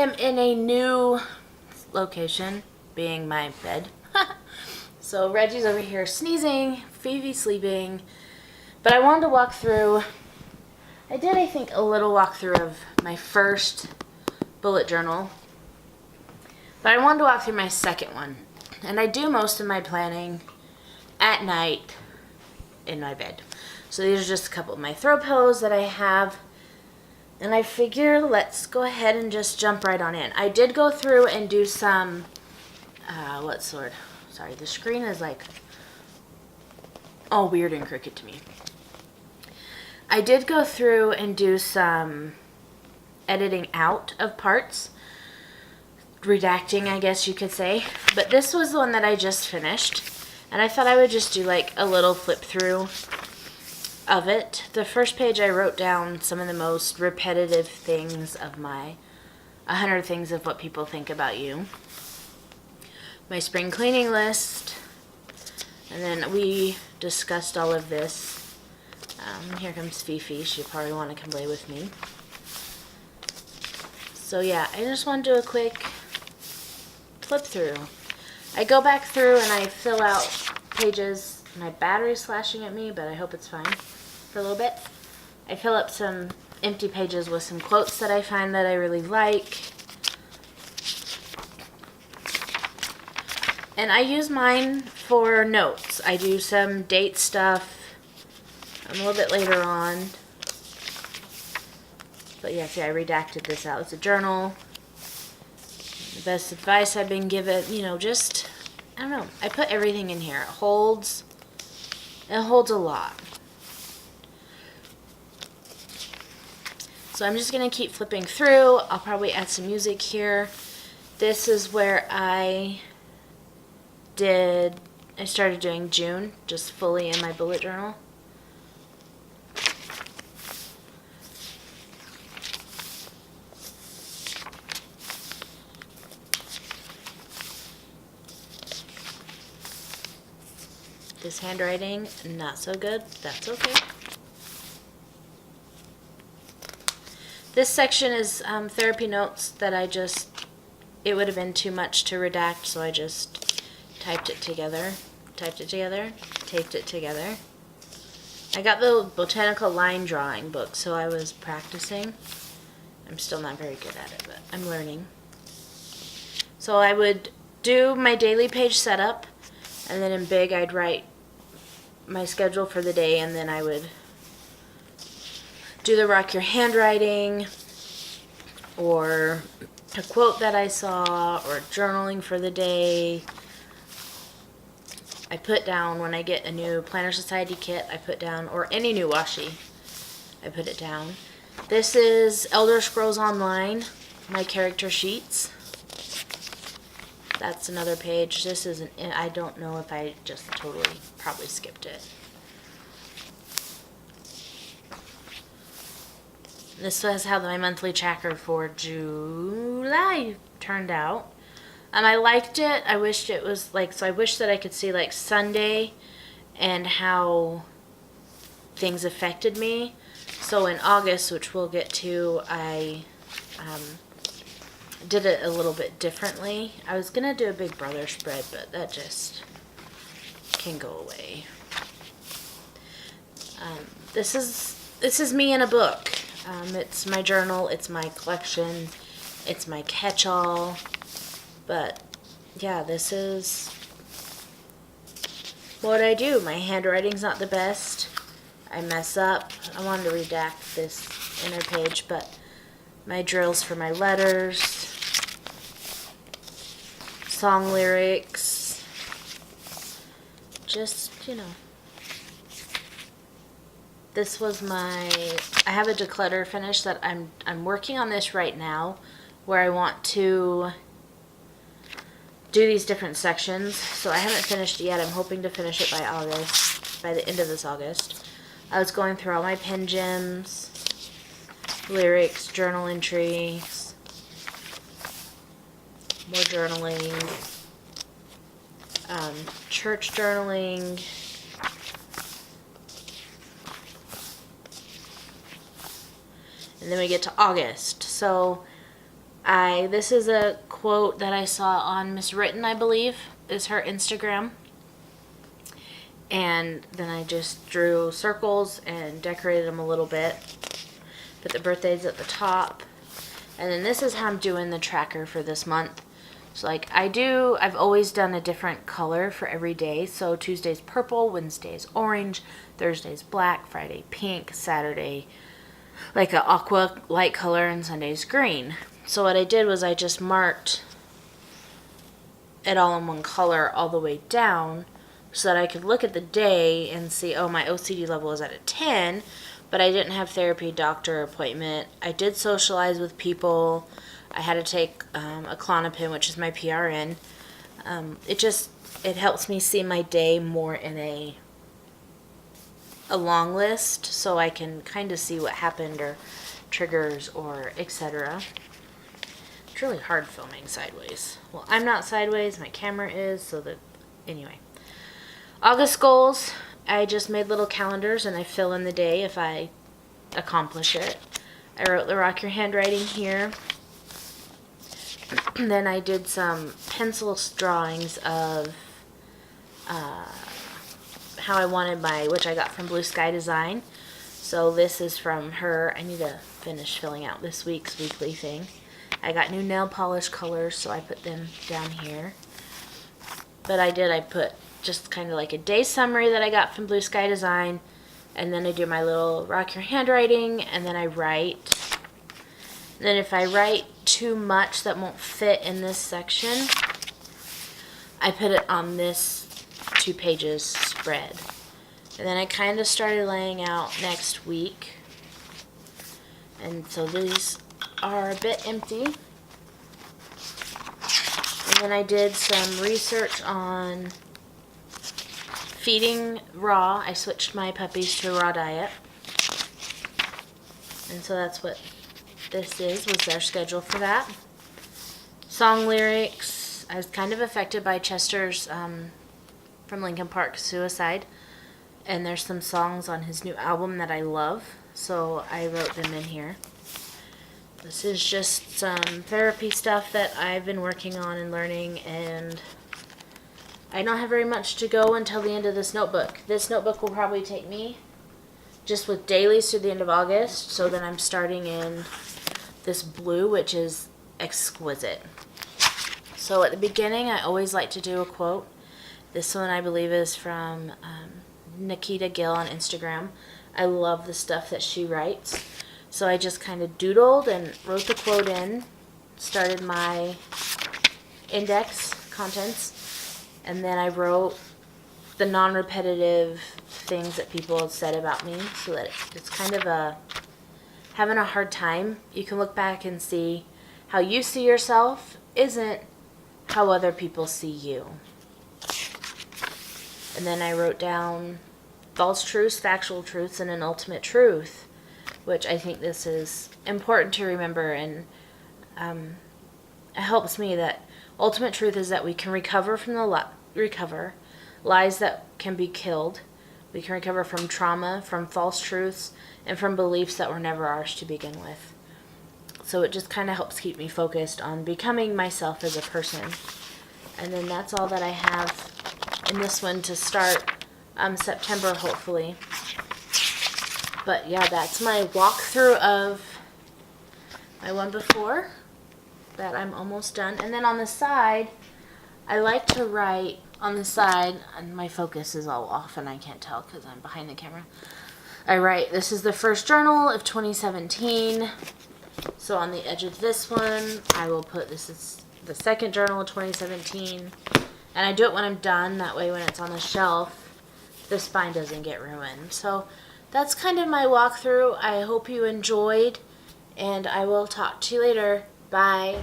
am in a new location, being my bed. So Reggie's over here sneezing, Phoebe's sleeping, but I wanted to walk through, I think, a little walkthrough of my first bullet journal, but I wanted to walk through my second one, and I do most of my planning at night in my bed. So these are just a couple of my throw pillows that I have. And I figure let's go ahead and just jump right on in. I did go through and do some, sorry, the screen is like all weird and crooked to me. I did go through and do some editing out of parts. Redacting, I guess you could say. But this was the one that I just finished. And I thought I would just do like a little flip through of it. The first page I wrote down some of the most repetitive things of my 100 things of what people think about you. My spring cleaning list. And then we discussed all of this. Here comes Fifi. She'll probably want to come play with me. So yeah, I just want to do a quick flip through. I go back through and I fill out pages. My battery's flashing at me, but I hope it's fine for a little bit. I fill up some empty pages with some quotes that I find that I really like. And I use mine for notes. I do some date stuff a little bit later on. But yeah, see, I redacted this out. It's a journal. The best advice I've been given, just, I don't know. I put everything in here. It holds a lot. So I'm just going to keep flipping through. I'll probably add some music here. This is where I started doing June, just fully in my bullet journal. This handwriting, not so good. That's okay. This section is therapy notes that it would have been too much to redact, so I just typed it together, taped it together. I got the botanical line drawing book, so I was practicing. I'm still not very good at it, but I'm learning. So I would do my daily page setup, and then in big I'd write my schedule for the day, and then I would do the rock your handwriting, or a quote that I saw, or journaling for the day. I put down when I get a new Planner Society kit, I put down, or any new washi, I put it down. This is Elder Scrolls Online, my character sheets. That's another page. This isn't, I don't know if I just totally probably skipped it. This is how my monthly tracker for July turned out. I liked it. I wished it was I wish that I could see Sunday and how things affected me. So in August, which we'll get to, I did it a little bit differently. I was going to do a Big Brother spread, but that just can go away. This is me in a book. It's my journal, it's my collection, it's my catch-all. But yeah, this is what I do. My handwriting's not the best. I mess up. I wanted to redact this inner page, but my drills for my letters, song lyrics, just, This was I have a declutter finish that I'm working on this right now, where I want to do these different sections. So I haven't finished it yet. I'm hoping to finish it by August, by the end of this August. I was going through all my pen gems, lyrics, journal entries, more journaling, church journaling, and then we get to August. So This is a quote that I saw on Miss Written, I believe, is her Instagram. And then I just drew circles and decorated them a little bit. Put the birthdays at the top. And then this is how I'm doing the tracker for this month. So like I've always done a different color for every day. So Tuesday's purple, Wednesday's orange, Thursday's black, Friday pink, Saturday like an aqua light color, and Sunday's green. So what I did was I just marked it all in one color all the way down so that I could look at the day and see, oh, my OCD level is at a 10, but I didn't have therapy, doctor appointment. I did socialize with people. I had to take a Klonopin, which is my PRN. It helps me see my day more in a long list, so I can kind of see what happened or triggers or etc. It's really hard filming sideways. Well, I'm not sideways, my camera is, so that, anyway. August goals, I just made little calendars and I fill in the day if I accomplish it. I wrote the Rock Your Handwriting here. Then I did some pencil drawings of how I wanted which I got from Blue Sky Design. So this is from her. I need to finish filling out this week's weekly thing. I got new nail polish colors, so I put them down here. But I put just kind of like a day summary that I got from Blue Sky Design, and then I do my little Rock Your Handwriting, and then I write. And then if I write too much that won't fit in this section, I put it on this 2 pages spread. And then I kind of started laying out next week. And so these are a bit empty. And then I did some research on feeding raw. I switched my puppies to a raw diet. And so that's what this was their schedule for that. Song lyrics. I was kind of affected by Chester's from Linkin Park, Suicide. And there's some songs on his new album that I love, so I wrote them in here. This is just some therapy stuff that I've been working on and learning, and I don't have very much to go until the end of this notebook. This notebook will probably take me just with dailies through the end of August, so then I'm starting in this blue, which is exquisite. So at the beginning, I always like to do a quote. This one, I believe, is from Nikita Gill on Instagram. I love the stuff that she writes. So I just kind of doodled and wrote the quote in, started my index contents, and then I wrote the non-repetitive things that people have said about me, so that it's kind of having a hard time. You can look back and see how you see yourself isn't how other people see you. And then I wrote down false truths, factual truths, and an ultimate truth, which I think this is important to remember, and it helps me that ultimate truth is that we can recover from lies that can be killed. We can recover from trauma, from false truths, and from beliefs that were never ours to begin with. So it just kind of helps keep me focused on becoming myself as a person. And then that's all that I have in this one to start September, hopefully. But yeah, that's my walkthrough of my one before that I'm almost done. And then on the side, I like to write on the side, and my focus is all off and I can't tell because I'm behind the camera. I write, this is the first journal of 2017. So on the edge of this one, I will put, this is the second journal of 2017. And I do it when I'm done, that way when it's on the shelf, the spine doesn't get ruined. So that's kind of my walkthrough. I hope you enjoyed, and I will talk to you later. Bye.